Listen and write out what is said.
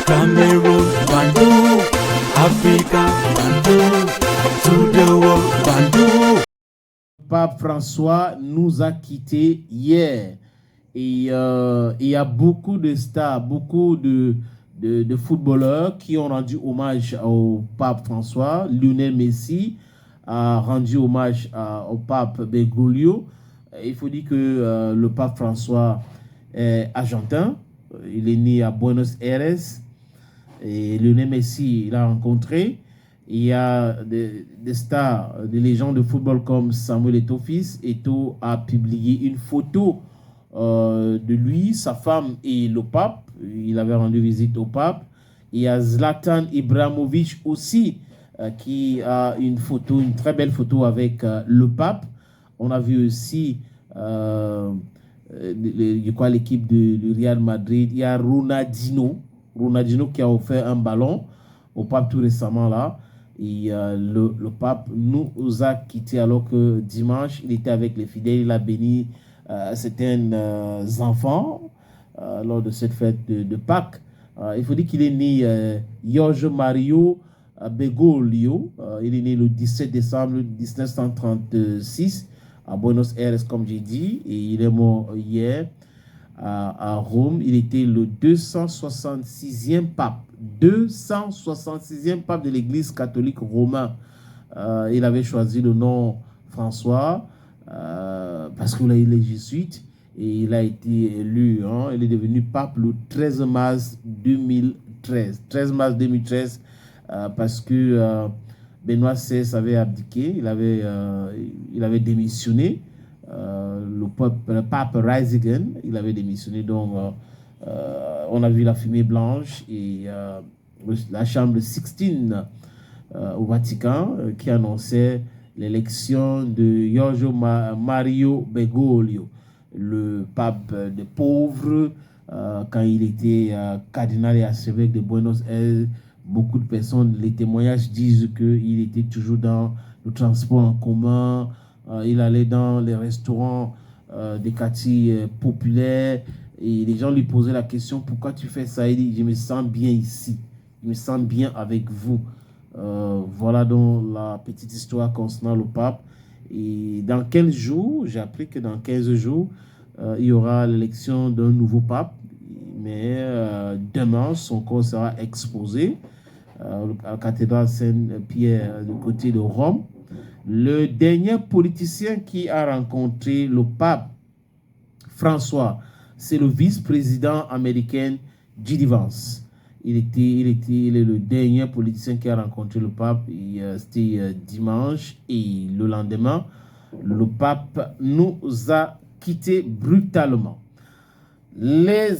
Cameroon, Bandou, Africa, Bandou, to the world, Bandou. Pape François nous a quittés hier. Et il y a beaucoup de stars, beaucoup de footballeurs qui ont rendu hommage au pape François. Lionel Messi a rendu hommage au pape Bergoglio. Il faut dire que le pape François est argentin. Il est né à Buenos Aires. Et Lionel Messi, il a rencontré. Il y a des stars, des légendes de football comme Samuel Eto'o fils. Eto'o a publié une photo de lui, sa femme et le pape. Il avait rendu visite au pape. Il y a Zlatan Ibrahimovic aussi qui a une photo, une très belle photo avec le pape. On a vu aussi l'équipe de Real Madrid. Il y a Ronaldinho qui a offert un ballon au pape tout récemment là. Et le pape nous a quittés alors que dimanche, il était avec les fidèles. Il a béni certains enfants lors de cette fête de Pâques. Il faut dire qu'il est né Jorge Mario Bergoglio. Il est né le 17 décembre 1936 à Buenos Aires, comme j'ai dit. Et il est mort hier à Rome. Il était le 266e pape. 266e pape de l'Église catholique romaine. Il avait choisi le nom François parce qu'il est jésuite et il a été élu. Il est devenu pape le 13 mars 2013. 13 mars 2013 parce que Benoît XVI avait abdiqué, il avait démissionné. Le pape Ratzinger, il avait démissionné, donc on a vu la fumée blanche et la chambre Sixtine au Vatican qui annonçait l'élection de Jorge Mario Bergoglio, le pape des pauvres, quand il était cardinal et archevêque de Buenos Aires. Beaucoup de personnes, les témoignages disent qu'il était toujours dans le transport en commun, il allait dans les restaurants des quartiers populaires et les gens lui posaient la question: pourquoi tu fais ça? Il dit: je me sens bien ici, je me sens bien avec vous. Voilà donc la petite histoire concernant le pape. Et dans 15 jours, j'ai appris que dans 15 jours, il y aura l'élection d'un nouveau pape. Mais demain, son corps sera exposé à la cathédrale Saint-Pierre du côté de Rome. Le dernier politicien qui a rencontré le pape François, c'est le vice-président américain J.D. Vance. Il est le dernier politicien qui a rencontré le pape. C'était dimanche et le lendemain, le pape nous a quittés brutalement. Les